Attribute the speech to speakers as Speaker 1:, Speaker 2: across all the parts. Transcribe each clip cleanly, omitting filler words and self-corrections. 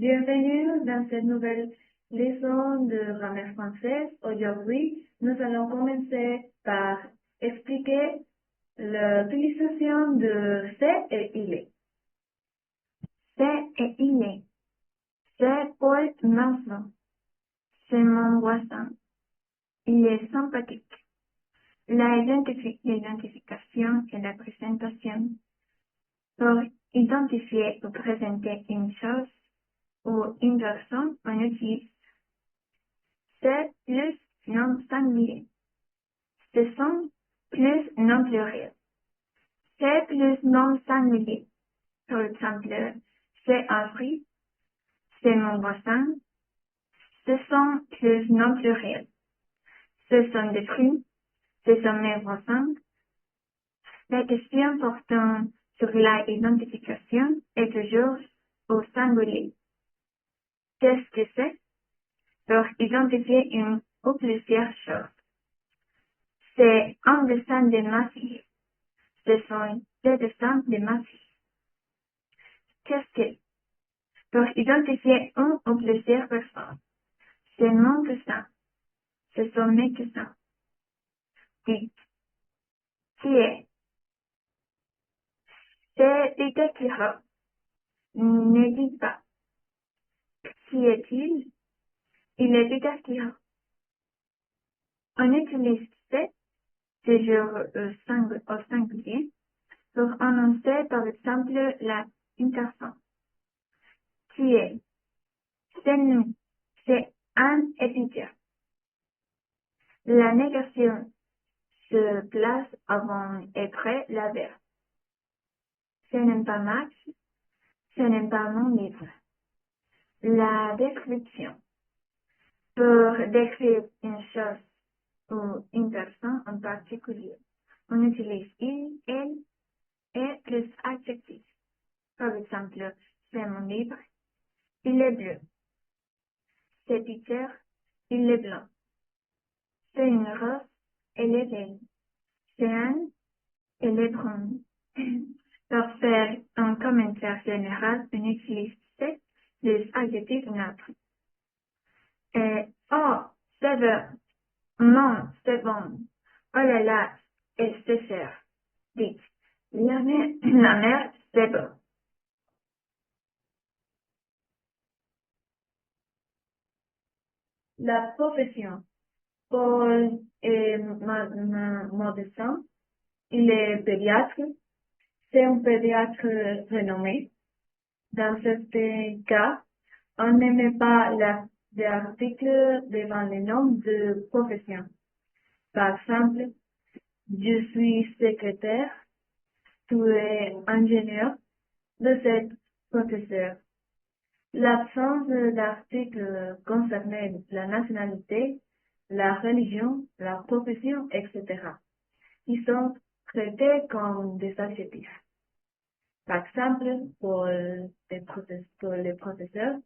Speaker 1: Bienvenue dans cette nouvelle leçon de grammaire française. Aujourd'hui, nous allons commencer par expliquer l'utilisation de c'est et il est. C'est et il est. C'est Paul Manson. C'est mon voisin. Il est sympathique. L'identification et la présentation. Pour identifier ou présenter une chose ou une personne, on utilise c'est plus non singulier. Ce sont plus non pluriel. C'est plus non singulier. Par exemple, c'est un fruit, c'est mon voisin. Ce sont plus non pluriels. Ce sont des fruits, ce sont mes voisins. La question portant sur l'identification est toujours au singulier. Qu'est-ce que c'est? Pour identifier une ou plusieurs choses. C'est un dessin de ma fille. Ce sont des dessins de ma fille. Qu'est-ce que? Pour identifier une ou plusieurs personnes. C'est mon cousin. Ce sont mes cousins. Dites. Qui est? C'est Ikakiro. Ne dites pas. Qui est-il? Il est Ikakiro. On utilise c'est toujours au singulier pour annoncer par exemple une personne. Qui est? C'est nous. C'est un étudiant. La négation se place avant et après l'adverbe. Ce n'est pas Max, ce n'est pas mon livre. La description. Pour décrire une chose ou une personne en particulier, on utilise il, elle et plus adjectif. Par exemple, c'est mon livre, il est bleu. C'est Peter, il est blanc. C'est une rose, elle est belle. C'est Anne, elle est brune. Pour faire un commentaire général, on utilise c'est plus adjectif neutre. Et oh, c'est bon. Non, c'est bon. Oh là là, et c'est cher. Dites, la mer, c'est bon. La profession. Paul est médecin. Il est pédiatre. C'est un pédiatre renommé. Dans ce cas, on ne met pas l'article devant le nom de profession. Par exemple, je suis secrétaire, tu es ingénieur, vous êtes professeur. L'absence d'articles concernant la nationalité, la religion, la profession, etc. Ils sont traités comme des adjectifs. Par exemple, pour les professeurs,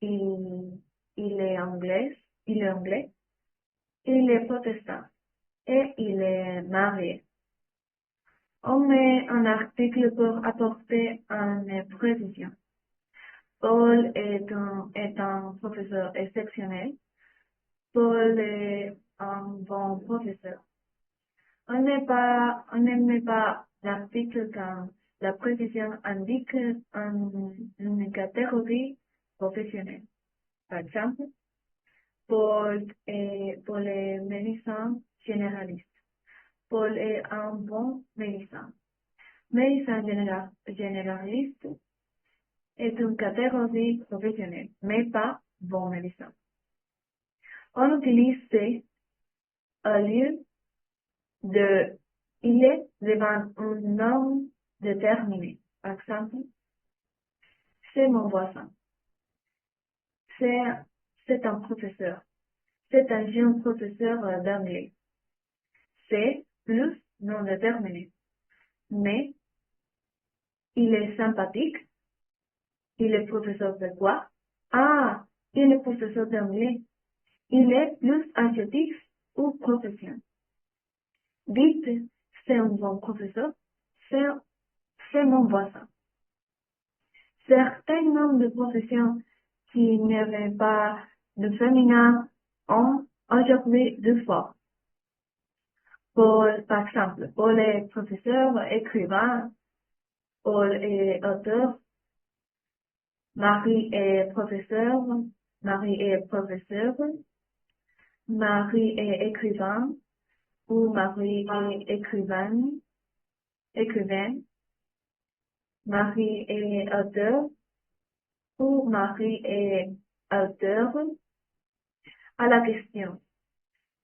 Speaker 1: il est anglais, il est protestant et il est marié. On met un article pour apporter une précision. Paul est un professeur exceptionnel. Paul est un bon professeur. On ne met pas l'article quand la précision indique une catégorie professionnelle. Par exemple, pour les médecins généralistes. Paul est un bon médecin. Médecin généraliste est une catégorie professionnelle, mais pas bon médecin. On utilise c'est au lieu de il est devant un nom déterminé. Par exemple, c'est mon voisin. C'est un professeur. C'est un jeune professeur d'anglais. C'est plus non déterminé. Mais il est sympathique. Il est professeur de quoi? Ah, il est professeur d'anglais. Il est plus adjectif ou profession. Dites, c'est un bon professeur. C'est mon voisin. Certains noms de profession qui n'avait pas de féminin ont aujourd'hui deux formes. Par exemple, pour les professeurs, écrivains, Paul est auteur, Marie est professeur, Marie est professeur, Marie est écrivain, ou Marie est écrivaine, Marie est auteur, ou Marie est auteur. À la question,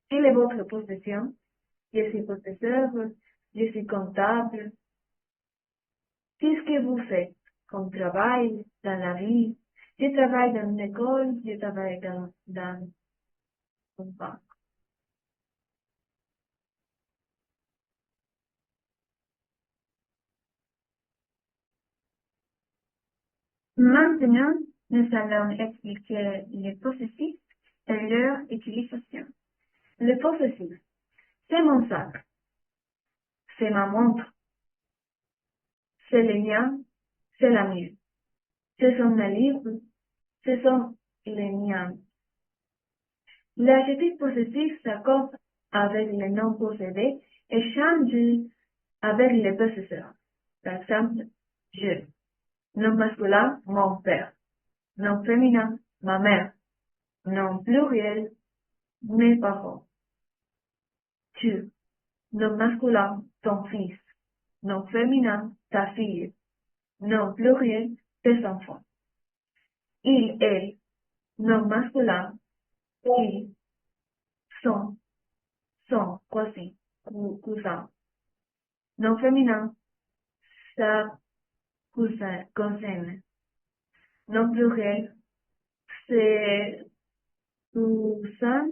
Speaker 1: quelle est votre profession? Je suis professeur, je suis comptable. Qu'est-ce que vous faites comme travail dans la vie? Je travaille dans une école, je travaille dans une banque. Maintenant, nous allons expliquer les possessifs et leur utilisation. Le possessif, c'est mon sac, c'est ma montre, c'est le mien, c'est la mienne. Ce sont mes livres, ce sont les miens. L'adjectif possessif s'accorde avec le nom possédé et change avec les possesseurs. Par exemple, je. Nom masculin, mon père. Nom féminin, ma mère. Nom pluriel, mes parents. Tu. Nom masculin, ton fils. Nom féminin, ta fille. Nom pluriel, tes enfants. Il, elle. Nom masculin, ils. Son cousin, cousin. Nom féminin, sa cousine. Nom pluriel, c'est cousin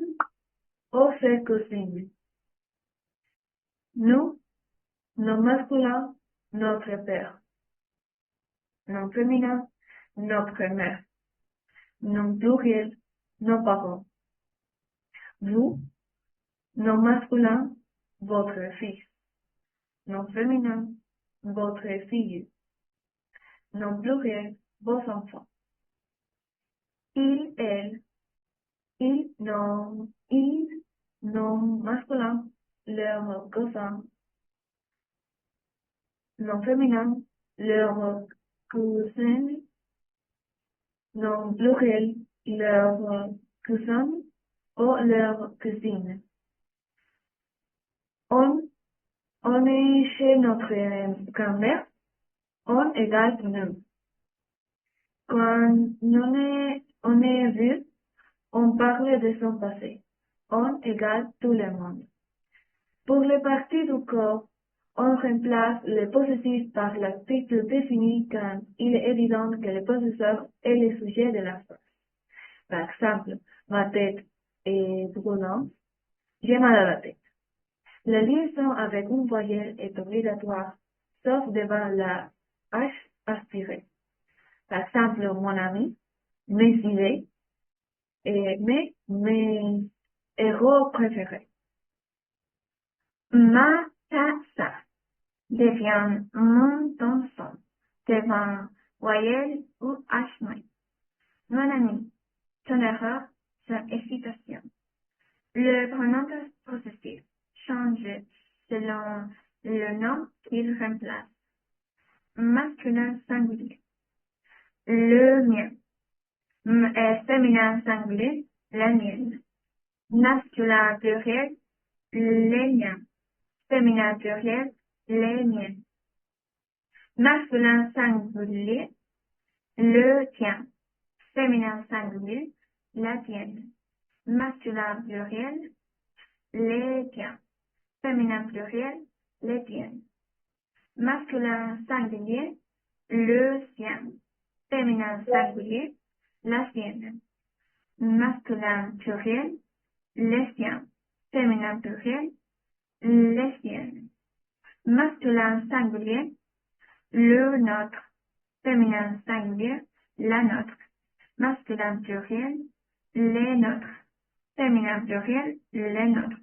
Speaker 1: ou c'est cousine. Nous, nom masculin, notre père. Nom féminin, notre mère. Nom pluriel, nos parents. Vous, nom masculin, votre fils. Nom féminin, votre fille. Nom pluriel, vos enfants. Il, elle, il, nom masculin, leur cousin. Nom féminin, leur cousine. Nom pluriel, leur cousin ou leur cousine. On est chez notre grand-mère, on égale nous. Quand on est vu, on parle de son passé. On égale tout le monde. Pour les parties du corps, on remplace le possessif par l'article défini quand il est évident que le possesseur est le sujet de la phrase. Par exemple, ma tête est brûlante, j'ai mal à la tête. La liaison avec une voyelle est obligatoire, sauf devant la H aspirée. Par exemple, mon ami, mes idées et mes héros préférés. Ma tasse devient mon son devant voyelle ou H. Mon ami, ton erreur, son hésitation. Le pronom possessif change selon le nom qu'il remplace. Masculin singulier. Le mien. Féminin singulier. La mienne. Masculin pluriel. Les miens. Féminin pluriel. Les miennes. Masculin singulier. Le tien. Féminin singulier. La tienne. Masculin pluriel. Les tiens. Féminin pluriel. Les tiennes. Masculin singulier. Le sien. Féminin singulier. La sienne. Masculin pluriel. Les siens. Féminin pluriel. Les siennes. Masculin singulier. Le nôtre. Féminin singulier. La nôtre. Masculin pluriel. Les nôtres. Féminin pluriel. Les nôtres.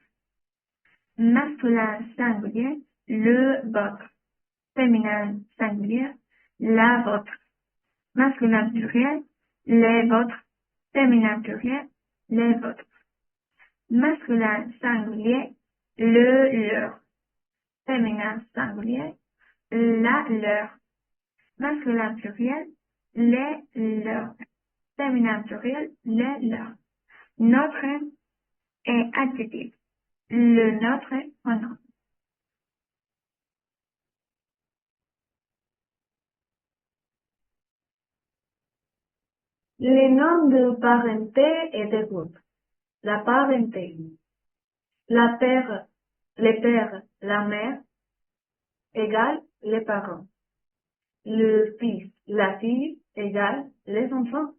Speaker 1: Masculin singulier. Le vôtre. Féminin singulier. La vôtre. Masculin pluriel. Les vôtres. Féminin pluriel, les vôtres. Masculin singulier, le leur. Féminin singulier, la leur. Masculin pluriel, les leurs. Féminin pluriel, les leurs. Notre est adjectif. Le nôtre pronom. Les noms de parenté et de groupe. La parenté. La père, les pères, la mère, égale les parents. Le fils, la fille, égale les enfants.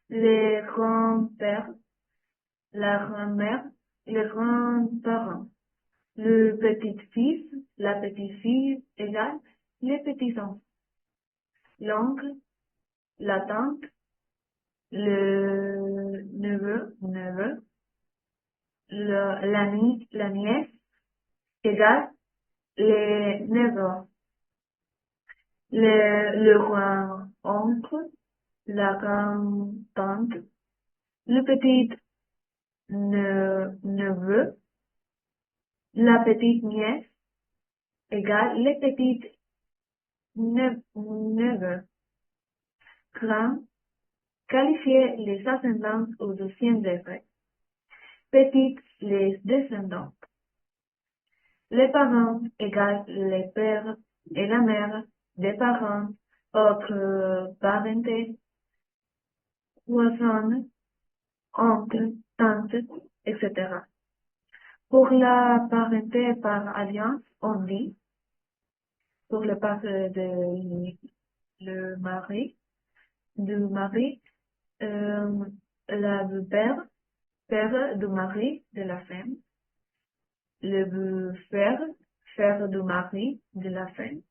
Speaker 1: Les grands-pères, la grand-mère, les grands-parents. Le petit-fils, la petite-fille, égale les petits-enfants. L'oncle, la tante, le neveu, l'ami, la nièce, égale les neveux. Le grand-oncle, la grand-tante, le petit neveu, la petite nièce, égale les petites neveux. Grand, qualifier les ascendants au deuxième degré. Petite, les descendants. Les parents égale les pères et la mère des parents, autres parenté, voisins, oncle, tante, etc. Pour la parenté par alliance, on dit, pour le part de le mari, du mari, la père du mari de la femme, le frère du mari de la femme,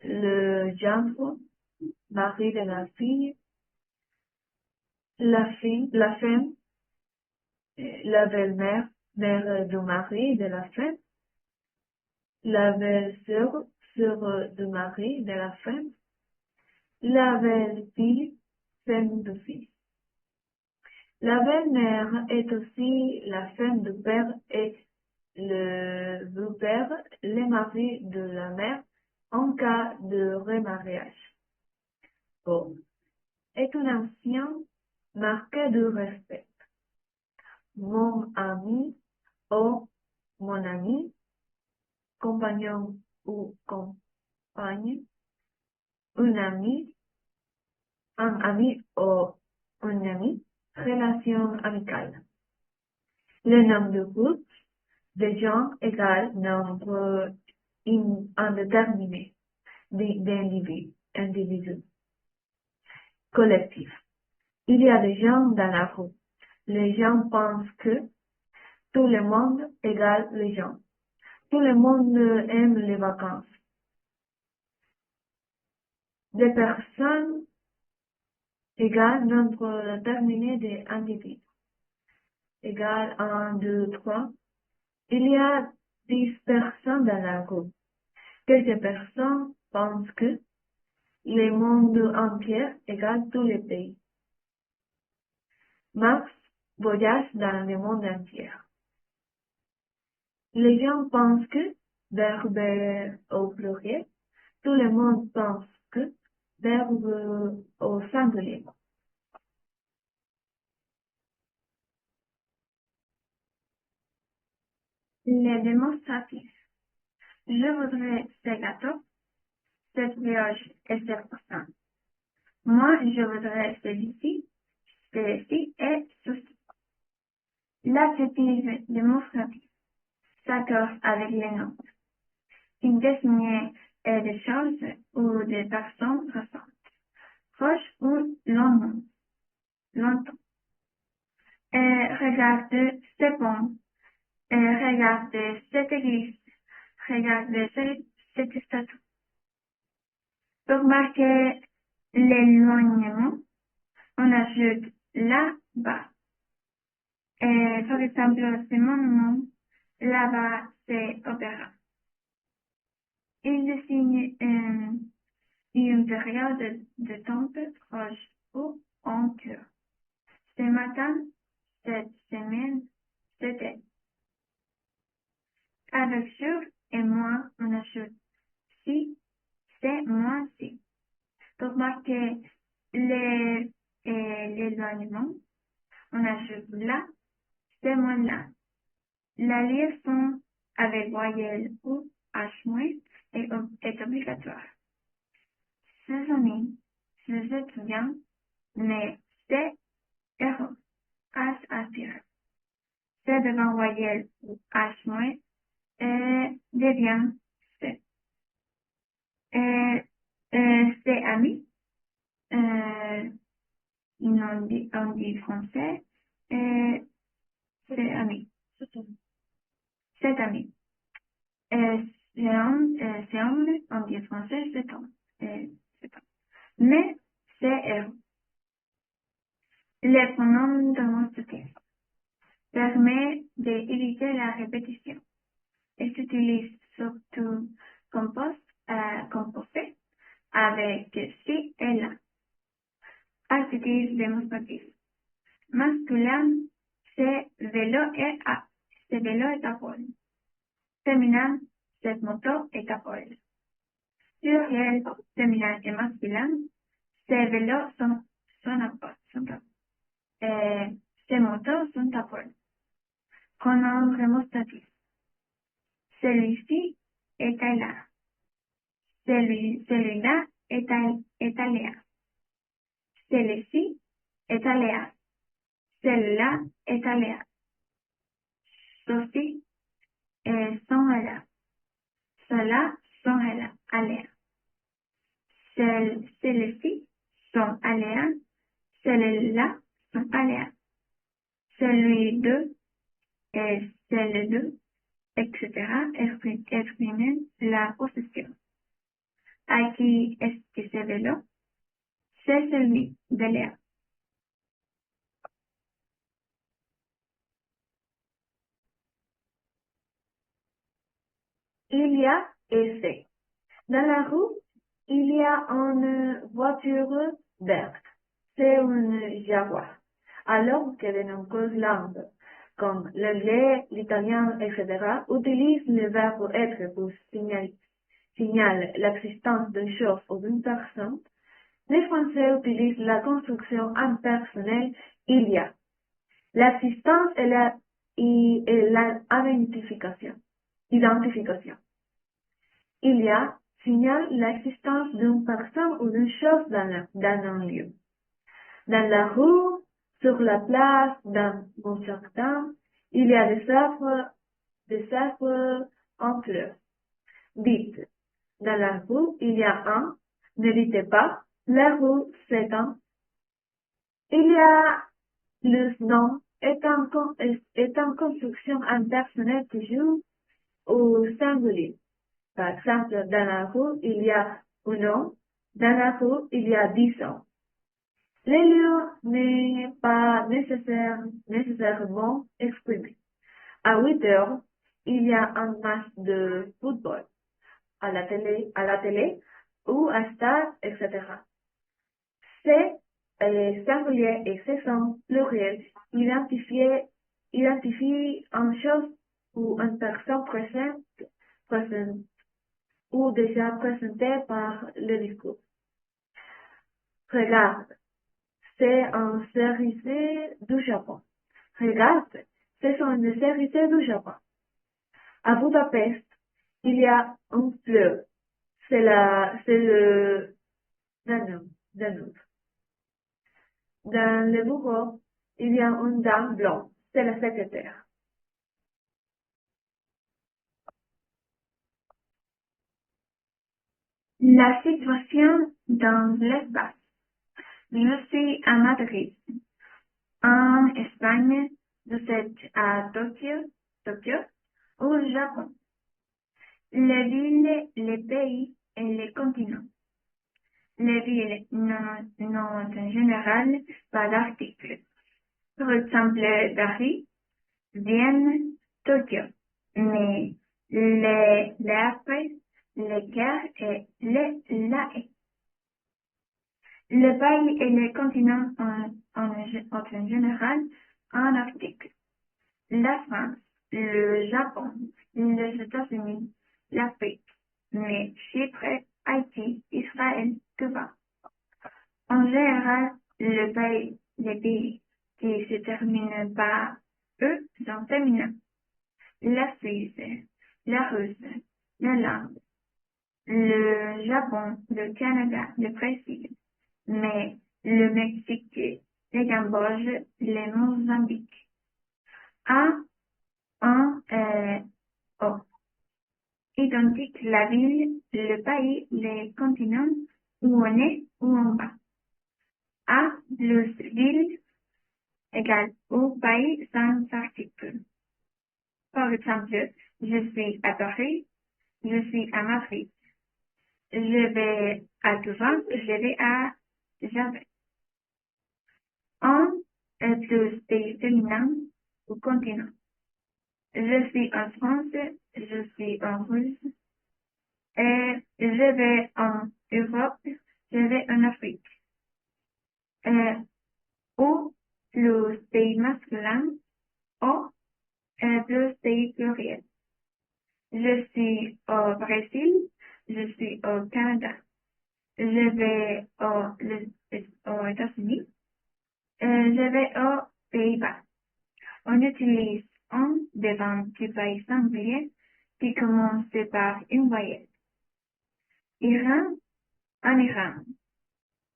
Speaker 1: le gendre, mari de la fille, la femme, la belle-mère, mère du mari de la femme, la belle-sœur, sœur du mari de la femme, la belle-fille, femme du fils. La belle-mère est aussi la femme du père et le beau-père, le mari de la mère en cas de remariage. Bon, est un ancien marqué de respect. Mon ami ou mon ami, compagnon ou compagne, un ami ou une amie, relation amicale. Le nombre de groupe de gens égale nombre indéterminé d'individus. Collectif. Il y a des gens dans la rue. Les gens pensent que tout le monde égale les gens. Tout le monde aime les vacances. Des personnes égale nombre déterminé d'individus. Égale 1, 2, 3. Il y a 10 personnes dans la rue. Quelques personnes pensent que le monde entier égale tous les pays. Max voyage dans le monde entier. Les gens pensent que, verbe au pluriel, tout le monde pense que, verbe au singulier. Les démonstratifs. Je voudrais ce gâteau, cette brioche et cette croissant. Moi, je voudrais celui-ci et ceci. L'adjectif démonstratif s'accorde avec les noms. Il désigne des choses ou des personnes récentes, proches ou longtemps. Regardez ce pont, regardez cette église, regardez cette statue. Pour marquer l'éloignement, on ajoute là-bas. Par exemple, c'est mon nom, là-bas, c'est opéra. Il désigne une période de temps proche ou en cours. Ce matin, cette semaine, c'était. Avec sur et moi, on ajoute si, c'est moi, si. Pour marquer l'éloignement, on ajoute là, c'est moi là. La liaison avec voyelle ou H- est obligatoire. Ses amis, ses étudiants, mais c'est erreur. H aspire. C'est devant voyelle ou H- devient c'est. C'est ami. Euh, on dit français. C'est ami. C'est ami. C'est homme, on dit français, c'est homme. C'est homme. Mais c'est elle. Les pronoms démonstratifs permet d'éviter la répétition et s'utilise surtout composé avec si et la. Adjectif démonstratif. Masculin, c'est vélo et à. C'est vélo et à pole. Féminin, c'est moto et à pole. Pluriel, féminin et masculin, c'est vélo sont à pole. Ces motos sont à pole. Pronom démonstratif. Celui-ci est à là. Celui-là est à Léa. Celui-ci est à Léa. Celle-là est à Léa. Ceux-ci sont à là. Ceux-là sont à Léa. Celles-ci sont à Léa. Celles-là sont à Léa. Celui d'eux et celle d'eux, etc. expriment la possession. À qui est-ce que c'est vélo? C'est celui de Léa. Il y a et c'est. Dans la rue, il y a une voiture verte. C'est une Jaguar. Alors que de nombreuses langues, comme l'anglais, l'italien, etc., utilisent le verbe être pour signaler l'existence d'une chose ou d'une personne, les Français utilisent la construction impersonnelle il y a. L'existence et la identification. Il y a signale l'existence d'une personne ou d'une chose dans un lieu. Dans la rue, sur la place, dans mon jardin, il y a des arbres en fleurs. Vite. Dans la rue, il y a un. N'hésitez pas. La rue s'étend. Il y a le nom est en construction impersonnelle toujours au singulier. Par exemple, dans la rue, il y a un homme. Dans la rue, il y a 10 hommes. Les lieux n'est pas nécessairement exprimé. À 8 heures, il y a un match de football à la télé ou à stade, etc. C'est singulier et c'est son pluriel identifie une chose ou une personne présente ou déjà présentée par le discours. Regarde, c'est un cerisier du Japon. Regarde, ce sont des cerisiers du Japon. À Budapest, il y a un fleuve. C'est le Danube. Dans le bureau, il y a une dame blonde. C'est la secrétaire. La situation dans l'espace. Je suis à Madrid, en Espagne, vous êtes à Tokyo, au Japon. Les villes, les pays et les continents. Les villes n'ont en général pas d'article. Par exemple, Paris, Vienne, Tokyo. Mais les après, les guerres et la Le pays et les continents en général en Arctique. La France, le Japon, les États-Unis, l'Afrique, mais Chypre, Haïti, Israël, Cuba. En général, les pays qui se terminent par eux sont féminins. La Suisse, la Russie, l'Inde, le Japon, le Canada, le Brésil, mais le Mexique, le Cambodge, le Mozambique. O. Identique la ville, le pays, les continents, où on est, où on va. A plus ville égale au pays sans article. Par exemple, je suis à Paris, je suis à Madrid. Je vais à Toulon, je vais à Javert. En plus pays féminin ou continent. Je suis en France, je suis en Russie, et je vais en Europe, je vais en Afrique. Ou plus pays masculin, ou plus pays pluriel. Je suis au Brésil, je suis au Canada, je vais aux États-Unis, je vais aux Pays-Bas. On utilise un devant du pays singulier qui commence par une voyelle. Iran, en Iran.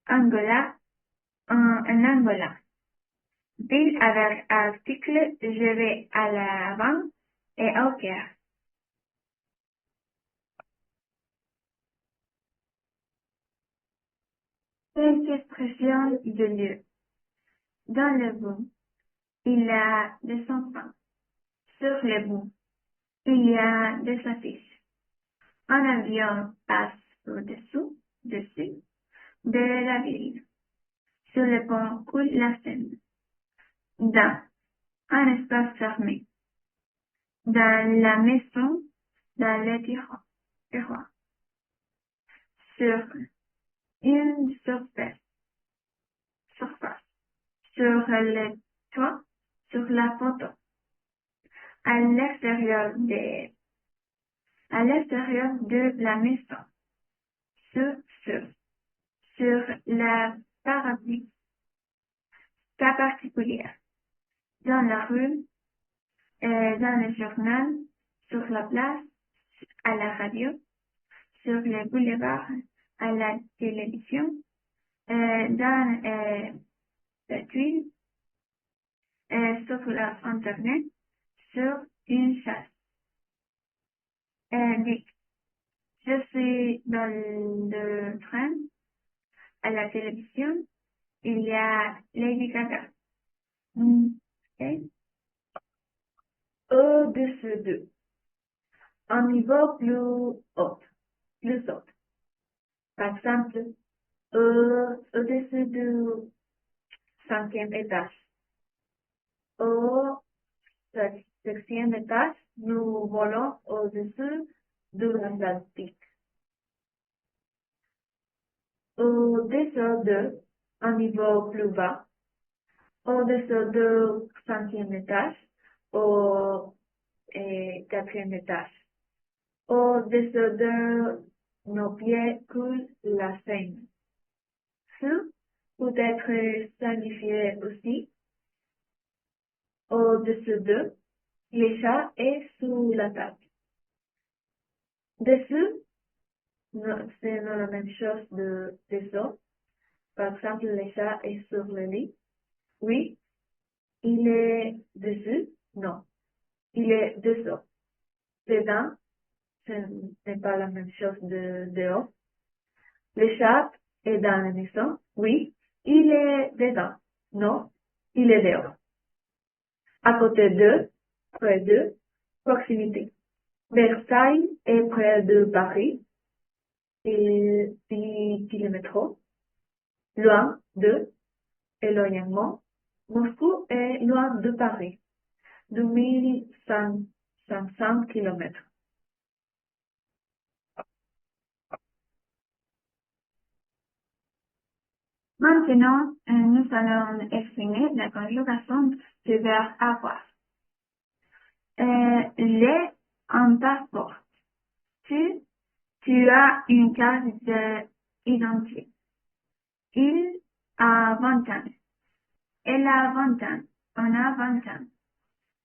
Speaker 1: Angola, en Angola. Ville avec article, je vais à l'avant et au Caire. Cinq expressions de lieu. Dans le bout, il y a des enfants. Sur le bout, il y a des affiches. Un avion passe au-dessous, dessus, de la ville. Sur le pont coule la Seine. Dans un espace fermé. Dans la maison, dans le tiroir. Sur une surface. Sur le toit, sur la photo. À l'extérieur de la maison. Sur la parapluie. Cas particulier. Dans la rue, dans le journal, sur la place, à la radio, sur le boulevard, à la télévision, dans la tuile, sur Internet, sur une chasse. Dick, je suis dans le train, à la télévision, il y a Lady Gaga. Okay. Au-dessus de. Un niveau plus haut. Par exemple, au-dessus du 5e étage. Au 6e étage, nous volons au-dessus de l'Atlantique. Au-dessous de, un niveau plus bas. Au-dessous du 5e étage, au 4e étage. Au-dessous de nos pieds coule la Seine. Sous peut être signifié aussi au-dessus de, les chats est sous la table. Dessous, c'est la même chose de dessous. Par exemple, le chat est sur le lit. Oui, il est dessus. Non, il est dessous. Dedans, ce n'est pas la même chose de dehors. Le chat est dans la maison. Oui, il est dedans. Non, il est dehors. À côté de, près de, proximité. Versailles est près de Paris et 10 kilomètres. Loin de, éloignement. Moscou est loin de Paris, 2500 kilomètres. Maintenant, nous allons exprimer la conjugation du verbe avoir. J'ai un passeport. Tu as une carte d'identité. Il a 20 ans. Elle a 20 ans. On a 20 ans.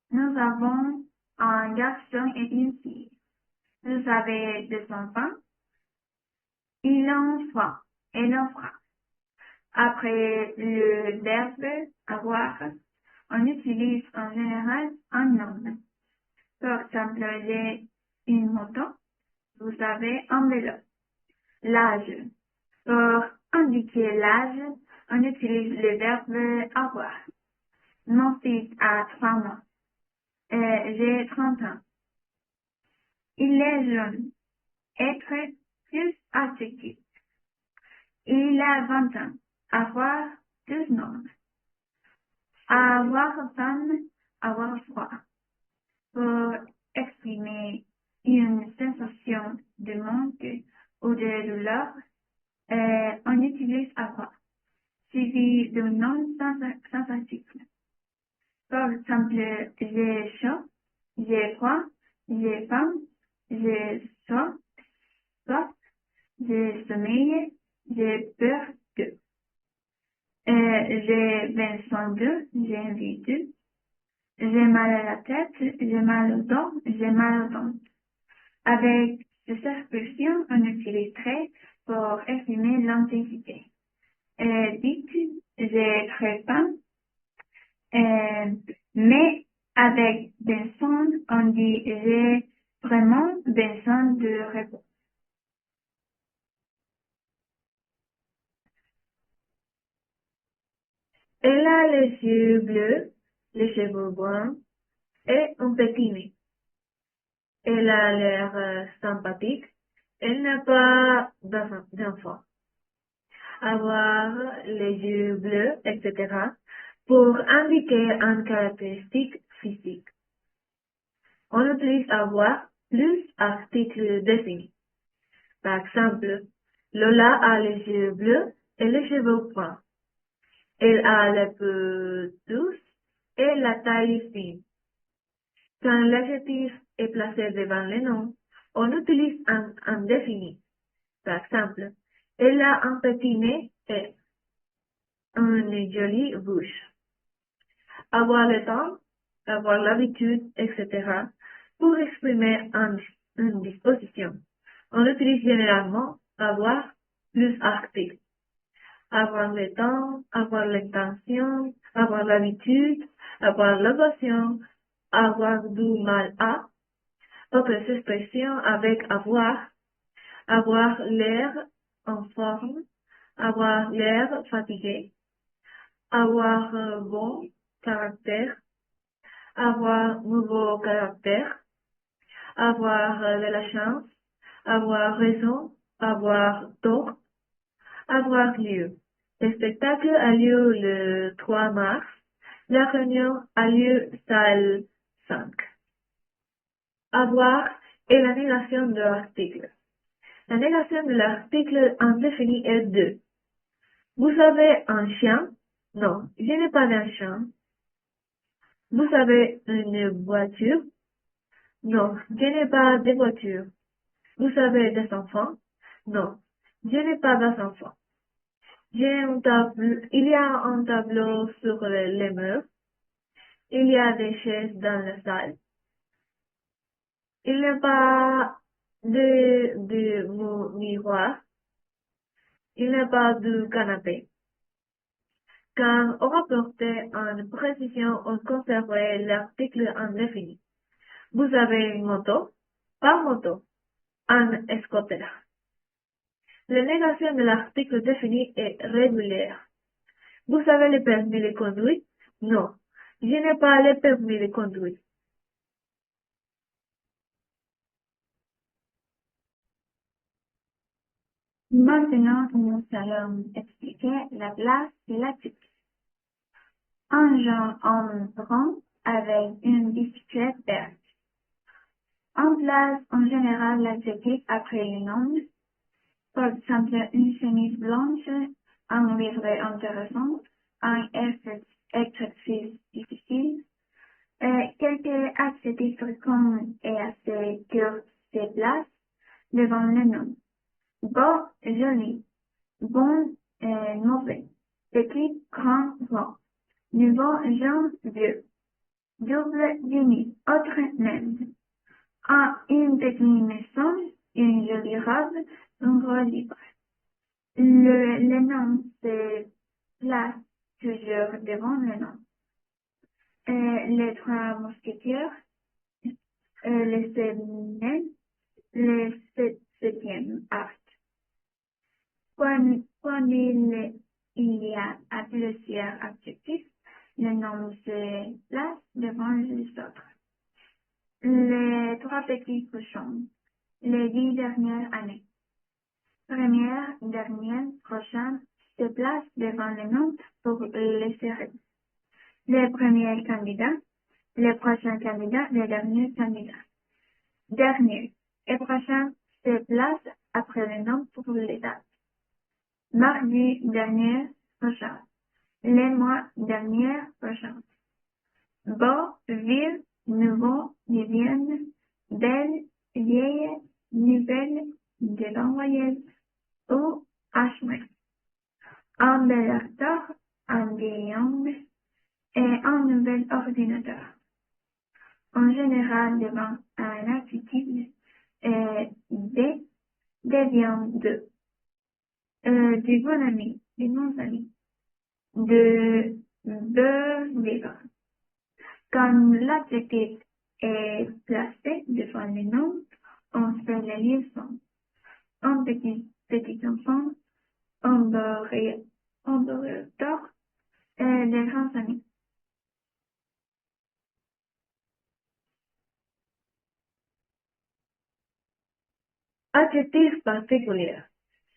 Speaker 1: Nous avons un garçon et une fille. Vous avez des enfants. Il en fera. Elle en fera. Après le verbe avoir, on utilise en général un nom. Par exemple, j'ai une moto. Vous avez un vélo. L'âge. Pour indiquer l'âge, on utilise le verbe avoir. Mon fils a 3 mois. J'ai 30 ans. Il est jeune. Être plus adjectif. Il a 20 ans. Avoir plus nom. Avoir faim, avoir froid. Pour exprimer une sensation de manque ou de douleur, on utilise avoir, suivi de nom sans article. Par exemple, j'ai chaud, j'ai froid, j'ai faim, j'ai soif, j'ai sommeil, j'ai peur de. J'ai besoin de, j'ai envie de. J'ai mal à la tête, j'ai mal au dos, j'ai mal au ventre. Avec ces expressions, on utilise très pour exprimer l'intensité. Dites, j'ai très faim, mais avec besoin, on dit j'ai vraiment besoin de repos. Elle a les yeux bleus, les cheveux bruns et un petit nez. Elle a l'air sympathique. Elle n'a pas d'enfant. Avoir les yeux bleus, etc. pour indiquer une caractéristique physique. On utilise avoir plus article défini. Par exemple, Lola a les yeux bleus et les cheveux bruns. Elle a les peaux douces et la taille fine. Quand l'adjectif est placé devant le nom, on utilise un indéfini. Par exemple, elle a un petit nez et une jolie bouche. Avoir le temps, avoir l'habitude, etc. pour exprimer une disposition. On utilise généralement avoir plus article. Avoir le temps, avoir l'intention, avoir l'habitude, avoir l'occasion, avoir du mal à. Autres expressions avec avoir l'air en forme, avoir l'air fatigué, avoir bon caractère, avoir nouveau caractère, avoir de la chance, avoir raison, avoir tort, avoir lieu. Le spectacle a lieu le 3 mars. La réunion a lieu salle 5. Avoir est la négation de l'article. La négation de l'article indéfini est de. Vous avez un chien? Non, je n'ai pas d'un chien. Vous avez une voiture? Non, je n'ai pas de voiture. Vous avez des enfants? Non, je n'ai pas d'enfants. J'ai un tableau, il y a un tableau sur les murs. Il y a des chaises dans la salle. Il n'y a pas de miroir. Il n'y a pas de canapé. Quand on rapportait une précision, on conservait l'article indéfini. Vous avez une moto? Pas moto. Un scooter. La négation de l'article défini est régulière. Vous avez le permis de conduire? Non. Je n'ai pas le permis de conduire. Maintenant, nous allons expliquer la place de l'adjectif. Un jeune homme brun avec une bicyclette verte. On place en général l'adjectif après le nom. Par exemple, une chemise blanche, un livre intéressant, un exercice difficile, quelques adjectifs comme et assez que se placent devant le nom. Beau, joli, bon, mauvais, petit, grand, grand, nouveau, jeune, vieux, double, uni, autre, même. Une petite maison, une jolie robe, un gros livre. Le nom se place toujours devant le nom. Les trois mousquetaires, le septième, septième acte. Quand il y a plusieurs adjectifs, le nom se place devant les autres. Les trois petits cochons, les 10 dernières années. Première, dernière, prochaine, se place devant le nom pour les serrer. Les premiers candidats, les prochains candidats, les derniers candidats. Dernier et prochain se place après le nom pour les dates. Mardi dernier, prochain. Les mois dernier, prochain. Beau, vieux, nouveau, vivienne, belle, vieille, nouvelle, devant voyelle, ou Ashman. Un bel acteur, un vieil homme et un nouvel ordinateur. En général, devant un adjectif, devient de, du bon ami, du bon ami, de vivre. Quand l'adjectif est placé devant le nom, on fait la liaison. Un petit enfant, un beurre et des grands amis. Adjectifs particuliers.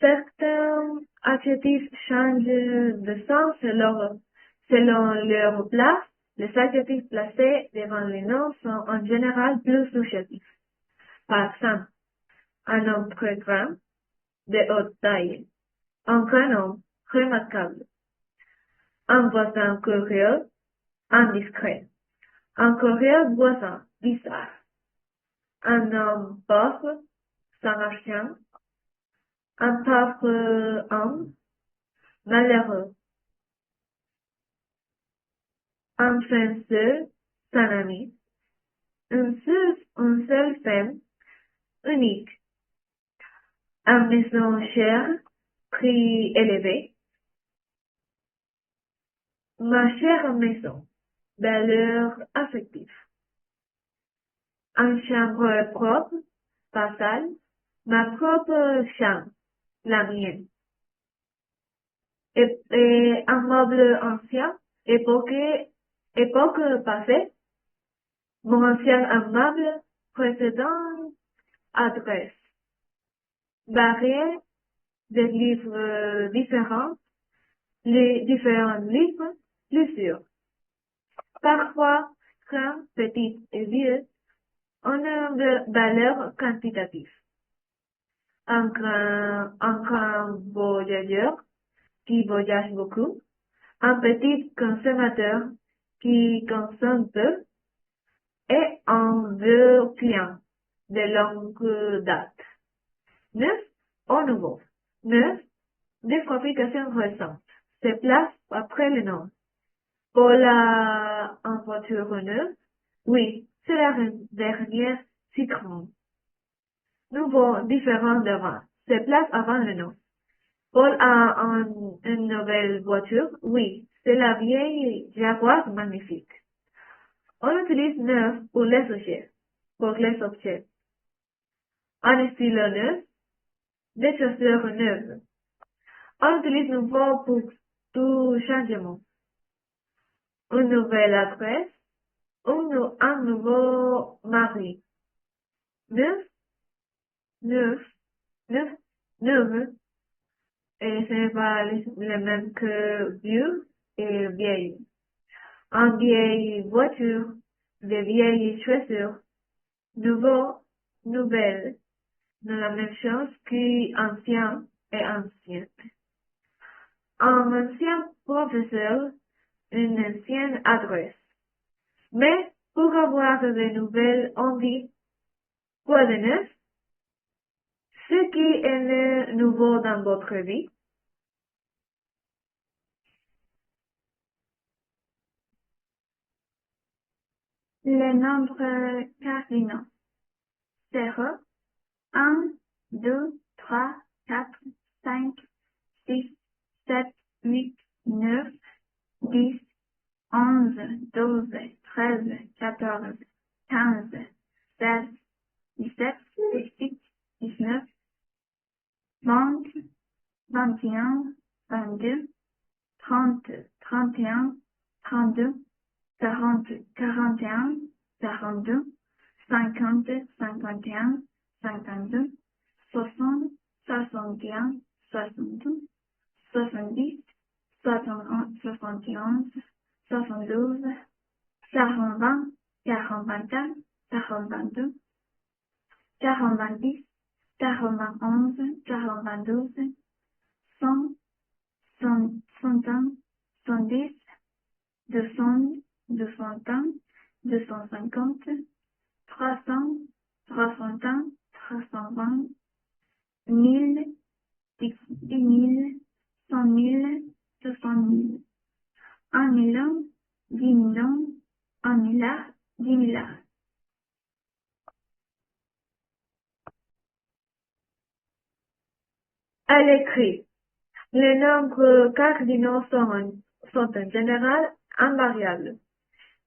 Speaker 1: Certains adjectifs changent de sens selon leur place. Les adjectifs placés devant les noms sont en général plus subjectifs. Par exemple, un homme très grand, de haute taille, un grand homme remarquable, un voisin curieux, indiscret, un curieux voisin bizarre, un homme pauvre, sans argent, un pauvre homme, malheureux, un seul, sans ami, une seule femme, unique, une maison chère, prix élevé, ma chère maison, valeur affective, une chambre propre, pas sale, ma propre chambre, la mienne, et un meuble ancien, époque passée, mon ancien immeuble précédent, adresse, barrière, des livres différents, les différents livres, plusieurs. Parfois, grand, petit et vieux ont une valeur quantitative. Un grand voyageur qui voyage beaucoup, un petit consommateur qui consomme peu, et un vieux client de longue date. Neuf au nouveau. Neuf, des fabrications récentes, se place après le nom. Paul a une voiture neuve? Oui, c'est la dernière Citroën. Nouveau, différent d'avant, se place avant le nom. Paul a une nouvelle voiture? Oui, c'est la vieille Jaguar magnifique. On utilise neuf pour les objets. Un style neuf, des chaussures neuves. On utilise nouveau pour tout changement. Une nouvelle adresse, un nouveau mari. Neuf, neuf, neuf, neuf, et ce n'est pas le même que vieux et vieille. En vieille voiture, de vieilles chaussures, nouveau, nouvelle, de la même chose qu'ancien et ancienne.
Speaker 2: un ancien professeur, une ancienne adresse. Mais pour avoir de nouvelles envies, quoi de neuf? Ce qui est le nouveau dans votre vie?
Speaker 1: Les nombres cardinaux. 0, 1, 2, 3, 4, 5, 6, 7, 8, 9, 10, 11, 12, 13, 14, 15, 16, 17, 18, 19, 20, 21, 22, 30, 31, 32, 40, 41, 42, 50, 51, 52, 60, 61, 62, 70, 71, 71, 72, 40, 41, 42, 40, 41, 42, 100, 101, 110, 200, 201, 250, 300, 301, 320, 1000, 10 000, 100 000, 200 000, 1 million, 10 millions, 1 milliard, 10 milliards.
Speaker 2: À l'écrit, les nombres cardinaux sont en général invariables.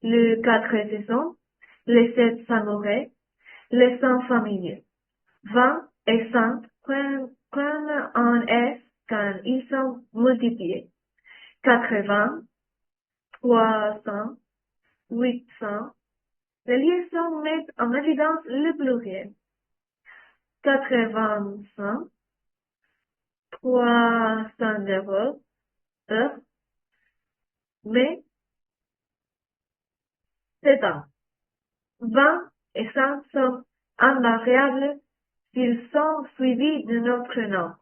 Speaker 2: Le 4 est saison, les 7 s'amourait, les 100 familiers. 20 et 100 prennent un S quand ils sont multipliés. 80, 300, 800. Les liaisons mettent en évidence le pluriel. 80, 300 euros, heures, mais c'est un. 20 et 100 sont invariables s'ils sont suivis de notre nom.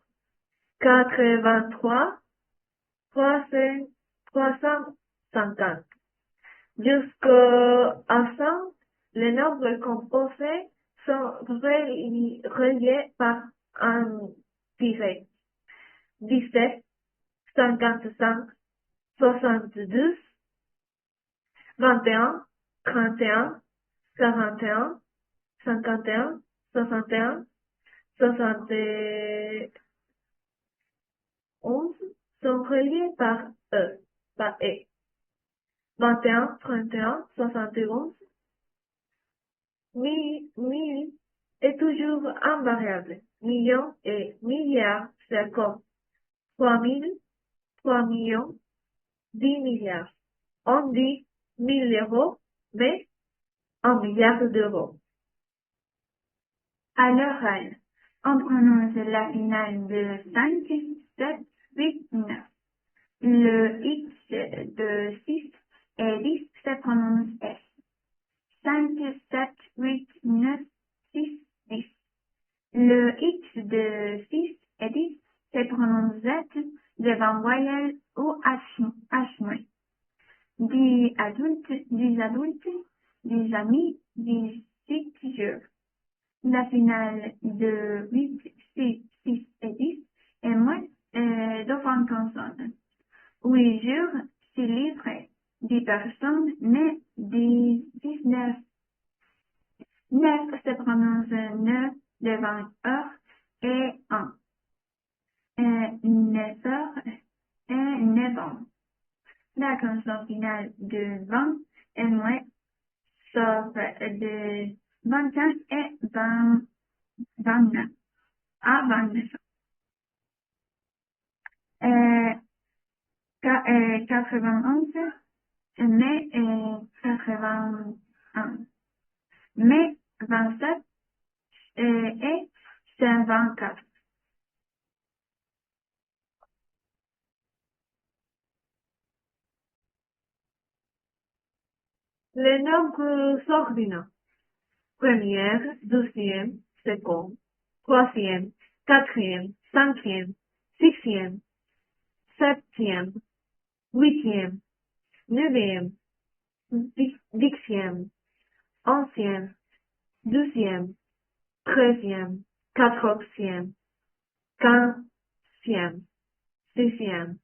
Speaker 2: 83, 350. Jusqu'à 100, les nombres composés sont reliés par un tiret. 17, 55, 72, 21, 31, 41, 51, 61, 71 sont reliés par E, par E. 21, 31, 71, 1000 est toujours invariable. Millions et milliards, c'est comme 3000, 3 millions, 10 milliards. On dit 1000 euros, mais 1 milliard d'euros.
Speaker 1: À l'oral, on prononce la finale de 5, 7, 8, 9. Le X de 6 et 10 se prononce S. 5, 7, 8, 9, 6, 10. Le X de 6 et 10 se prononce Z devant voyelle ou H-. 10 adultes, 10 adultes, 10 amis, 10 jours. La finale de 8, 6, 6 et 10 est moins devant consonne. 8 jours, 6 livres, 10 personnes, mais 19. 9 se prononce 9 devant heure et 1. 9 heures et 9 ans. La consonne finale de 20 est moins, sauf de 21 et 29 à 29. 91, mai 81. Mai 27 et 24.
Speaker 2: Les nombres ordinaux. Première, deuxième, seconde, troisième, quatrième, cinquième, sixième, septième, huitième, neuvième, dixième, onzième, douzième, treizième, quatorzième, quinzième, sixième,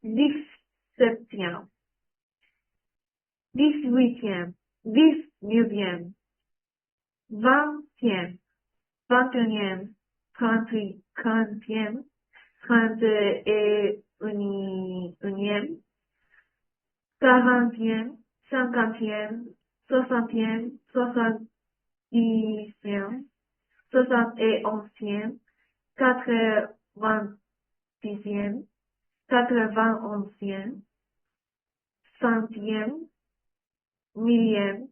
Speaker 2: dix-septième, dix-huitième, dix-neuvième, vingtième, vingt-et-unième, trentième, trente et unième, quarantième, cinquantième, soixantième, soixante-dixième, soixante et onzième, quatre-vingt-dixième, quatre-vingt-onzième, centième, millième,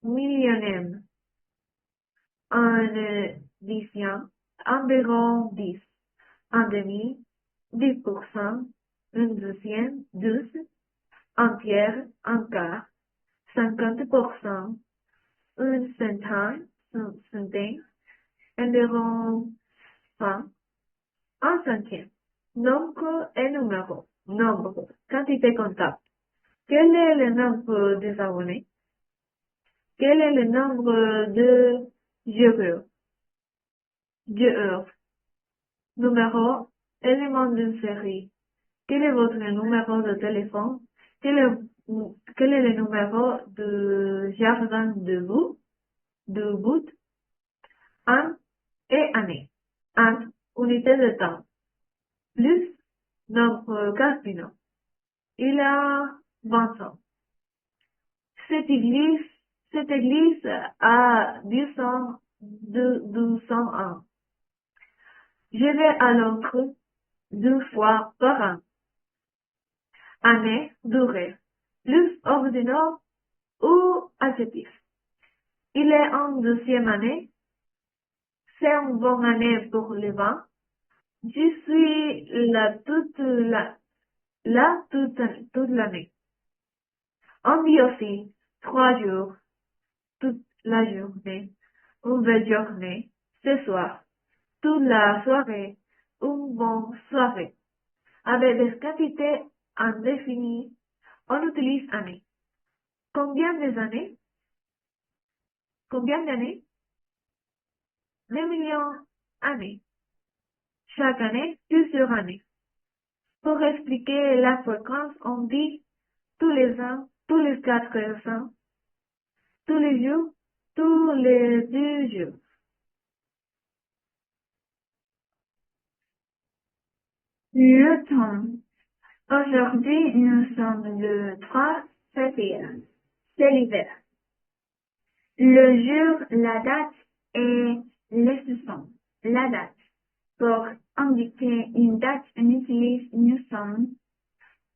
Speaker 2: millionième, un dixième, environ 10, un demi, 10%, une douzième, 12, un tiers, un quart, 50%, une centaine, environ 100, un centième. Nombre et numéro. Nombre, quantité comptable. Quel est le nombre des abonnés? Quel est le nombre de joueurs? Numéro, élément d'une série. Quel est votre numéro de téléphone? Quel est le numéro de jardin de bout? An et année. An, unité de temps. Plus, nombre cardinal. Il a 20 ans. Cette église a 200 ans. Je vais à Londres 2 fois par an. Année, durée. Plus ordinaire ou adjectif. Il est en deuxième année. C'est une bonne année pour le vin. Je suis là toute l'année. On dit aussi 3 jours, toute la journée, une belle journée, ce soir, toute la soirée, une bonne soirée. Avec des quantités indéfinies, on utilise année. Combien d'années? Combien d'années? Des millions d'années. Chaque année, plusieurs années. Pour expliquer la fréquence, on dit tous les ans, tous les 4 ans, tous les jours, tous les 2 jours. Le temps. Aujourd'hui, nous sommes le 3 février. C'est l'hiver. Le jour, la date et les saisons. La date. Pour indiquer une date, on utilise nous sommes,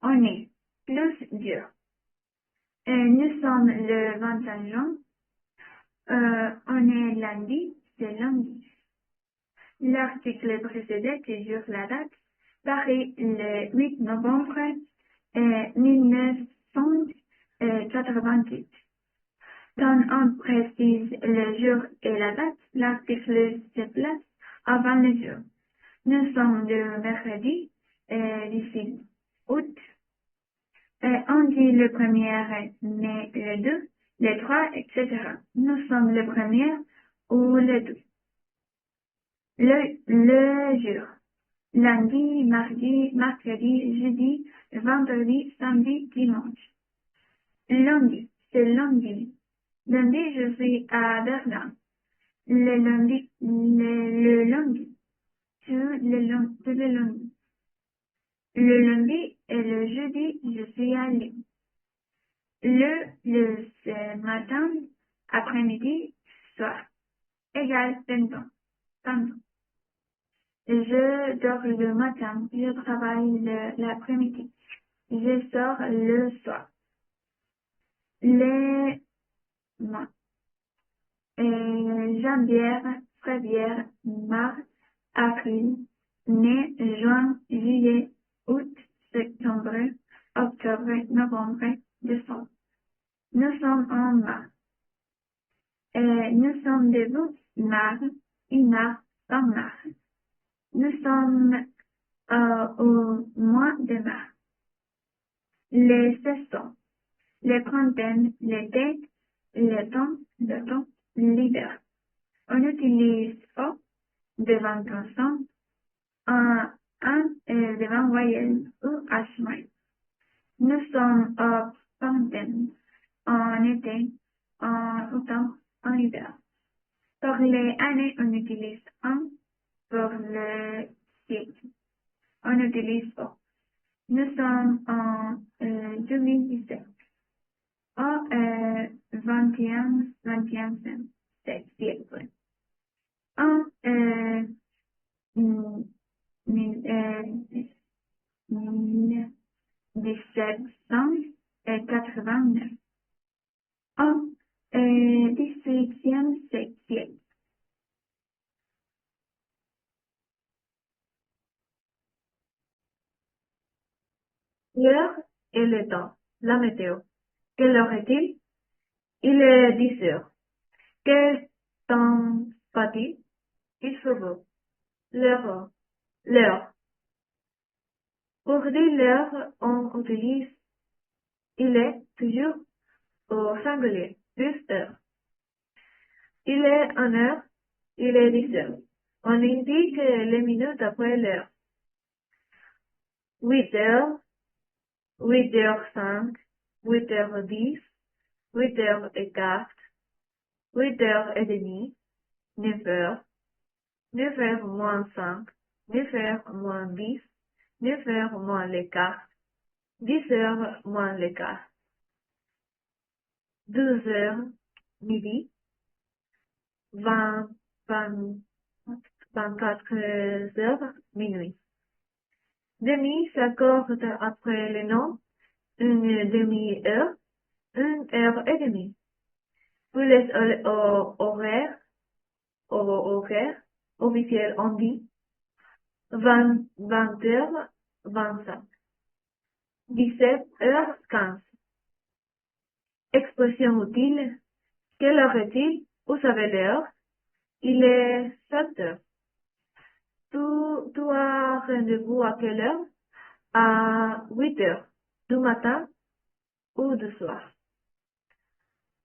Speaker 2: on est, plus dur. Nous sommes le 21 juin. On est lundi, c'est lundi. L'article précédent toujours la date, paru le 8 novembre 1988. Quand on précise le jour et la date, l'article se place avant le jour. Nous sommes le mercredi 18 août. On dit le 1er mai, le 2, le 3, etc. Nous sommes le 1er ou le 2. Le jour. Lundi, mardi, mercredi, jeudi, vendredi, samedi, dimanche. Lundi, c'est lundi. Lundi, je suis à Berlin. Le lundi, tous les lundis. Le lundi et le jeudi, je suis à Lyon. Le matin, après-midi, soir. Égal, temps. Je dors le matin, je travaille l'après-midi. Je sors le soir. Les mois. Janvier, février, mars, avril, mai, juin, juillet, août, septembre, octobre, novembre, décembre. Nous sommes en mars. Nous sommes début mars, en mars. Nous sommes
Speaker 1: au mois de mars. Les saisons, les printemps, l'été, le temps, l'hiver. On utilise O devant consonne, un devant voyelle ou H-. Nous sommes au printemps, en été, en automne, en hiver. Pour les années, on utilise un. Pour le siècle, on utilise O. Nous sommes en 2017. Au 21e siècle. En 1789. Au 18e siècle.
Speaker 2: L'heure et le temps, la météo. Quelle heure est-il? Il est 10 heures. Quel temps fait-il? Il fait beau. L'heure. L'heure. Pour dire l'heure, on utilise il est toujours au singulier, plus heure. Il est 1 heure, il est 10 heures. On indique les minutes après l'heure. 8 heures, 8h05, 8h10, 8h15, 8h30, 9 heures, 9h moins 5, 9h moins 10, 9h moins le quart, 10h moins le quart, 12h, midi, 20, 24 heures, minuit. Demi s'accorde après le nom, une demi-heure, 1 heure et demie. Puis les horaires officiels on dit 20h25, 17h15. Expression utile. Quelle heure est-il? Vous savez l'heure? Il est 7 heures. Tu as rendez-vous à quelle heure? À 8 heures du matin ou du soir.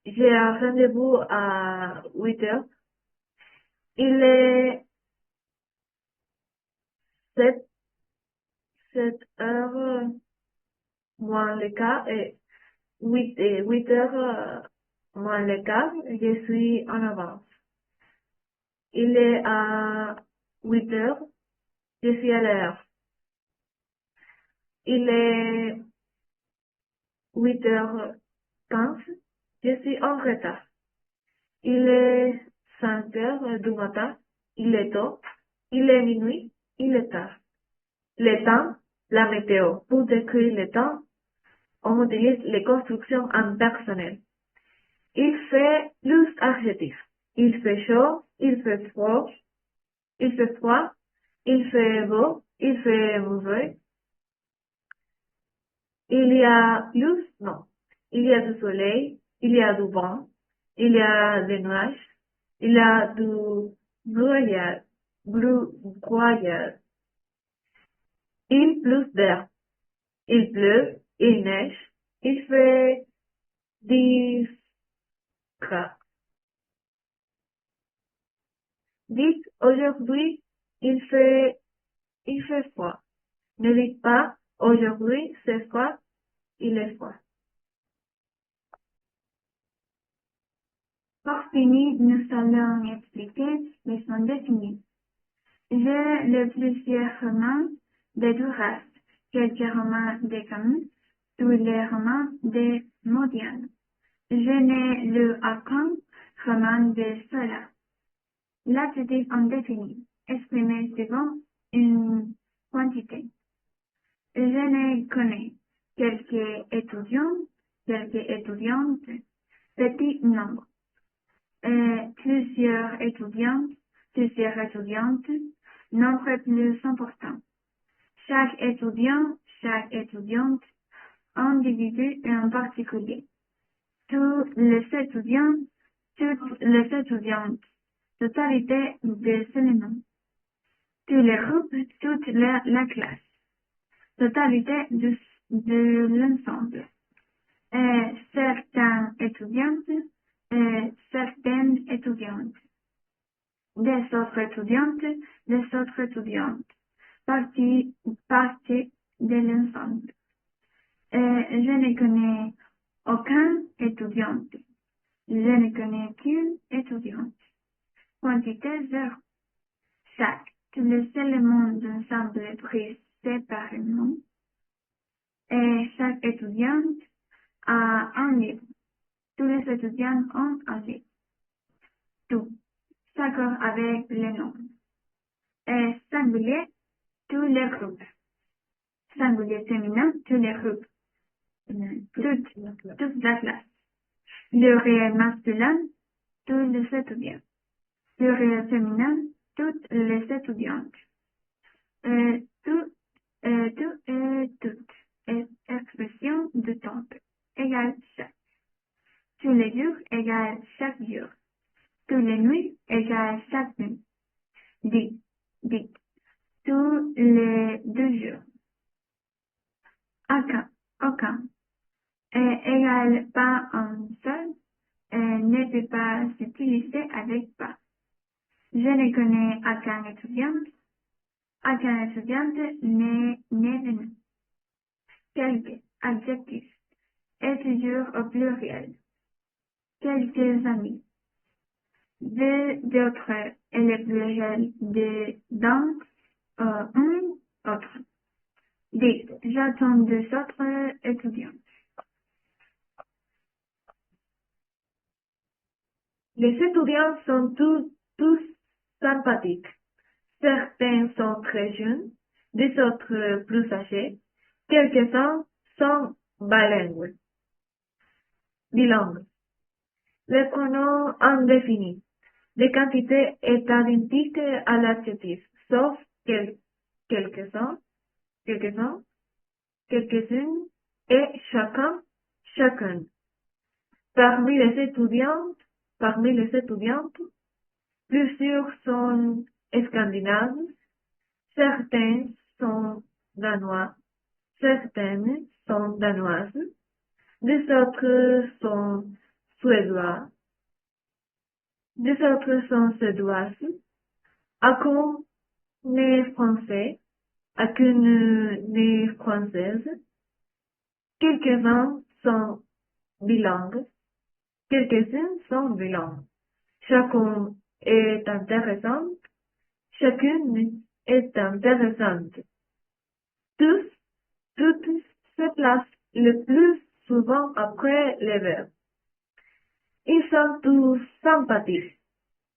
Speaker 2: J'ai un rendez-vous à 8 heures. Il est 7 heures moins le quart et 8 heures moins le quart. Je suis en avance. Il est à 8 heures. Je suis à l'heure. Il est 8h15. Je suis en retard. Il est 5 heures du matin. Il est tôt. Il est minuit. Il est tard. Le temps, la météo. Pour décrire le temps, on utilise les constructions impersonnelles. Il fait plus adjectif. Il fait chaud. Il fait froid. Il fait froid. Il fait beau. Il fait mauvais. Il y a plus, non. Il y a du soleil. Il y a du vent. Il y a des nuages. Il y a du brouillard. Brouillard. Il pleut d'air. Il pleut. Il neige. Il fait 10 grades. Dites aujourd'hui, il fait froid. Ne dites pas aujourd'hui c'est froid, il est froid.
Speaker 1: Pour finir, nous allons expliquer les sons définis. J'ai le plusieurs romans de deux races, quelques romans de Camus, tous les romans de Modiane. Je n'ai lu aucun roman de Zola. L'adjectif indéfini, exprimé suivant une quantité. Je ne connais quelques étudiants, quelques étudiantes, petit nombre. Plusieurs étudiants, plusieurs étudiantes, nombre plus important. Chaque étudiant, chaque étudiante, individu et en particulier. Tous les étudiants, toutes les étudiantes, totalité des éléments. tous les groupes, toute la classe, totalité de l'ensemble, certains étudiants et certaines étudiantes, des autres étudiantes, des autres étudiantes, partie de l'ensemble. Je ne connais aucun étudiant. Je ne connais qu'une étudiante. Quantité zéro. Chaque, tous les éléments d'ensemble pris séparément. Et chaque étudiante a un livre. Tous les étudiants ont un livre. Tout. D'accord avec les noms. Et singulier, tous les groupes. Singulier féminin, tous les groupes. Toute la classe. Le réel masculin, tous les étudiants. Le réel féminin, toutes les étudiantes. Tout et toutes. Expression de temps égale chaque. Tous les jours égale chaque jour. Tous les nuits égale chaque nuit. Dit. Tous les 2 jours. Aucun. Égale pas un seul. Ne peut pas s'utiliser avec pas. Je ne connais aucun étudiant. Aucun étudiant n'est venu. Quelques adjectifs. Et toujours au pluriel. Quelques amis. D'autres et le pluriel d'un autre. Dit. J'attends 2 autres étudiants.
Speaker 2: Les étudiants sont tous sympathiques. Certains sont très jeunes, des autres plus âgés. Quelques-uns sont bilingues. Les pronoms indéfinis. La quantité est identique à l'adjectif, sauf quelques-uns, quelques-unes et chacun. Parmi les étudiantes, plusieurs sont scandinaves, certains sont danois, certaines sont danoises, des autres sont suédoises, aucun n'est français, aucune n'est française, quelques-uns sont bilingues, quelques-unes sont bilingues. Chacun est intéressant, chacune est intéressante. Toutes se placent le plus souvent après les verbes. Ils sont tous sympathiques.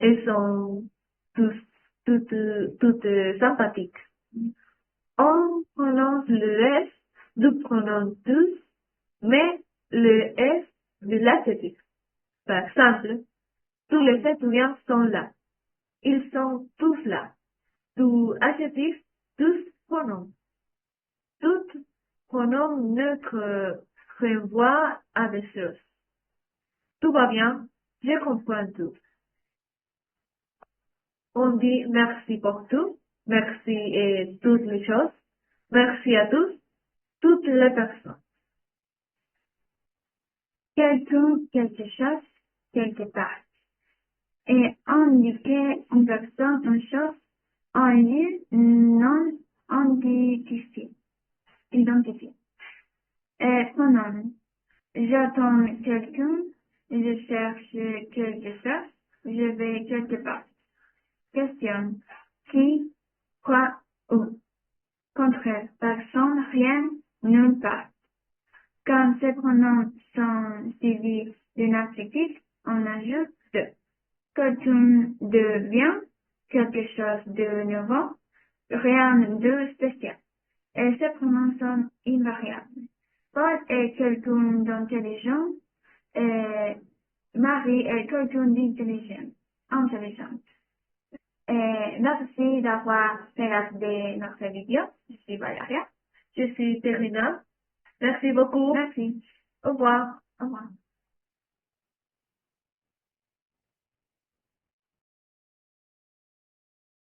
Speaker 2: Ils sont toutes sympathiques. On prononce le S du pronom tous, mais le S de l'adjectif. Par exemple, tous les étudiants sont là. Ils sont tous là. Tout adjectif, tous pronoms. Tout pronom neutre renvoie à des choses. Tout va bien, je comprends tout. On dit merci pour tout, merci et toutes les choses, merci à tous, toutes les personnes.
Speaker 1: Quelqu'un, quelque chose, quelque part. Et indiquer une personne, une chose, un lieu non identifié. Et pronom. J'attends quelqu'un, je cherche quelque chose, je vais quelque part. Question. Qui, quoi, où. Contraire. Personne, rien, nulle part. Quand ces pronoms sont suivis d'un adjectif, on ajoute de. Quelqu'un de bien, quelque chose de nouveau, rien de spécial. Et ces pronoms sont invariables. Paul est quelqu'un d'intelligent et Marie est quelqu'un intelligente. Merci d'avoir regardé notre vidéo. Je suis Valéria.
Speaker 2: Je suis Terina. Merci beaucoup.
Speaker 1: Merci.
Speaker 2: Au revoir.
Speaker 1: Au revoir.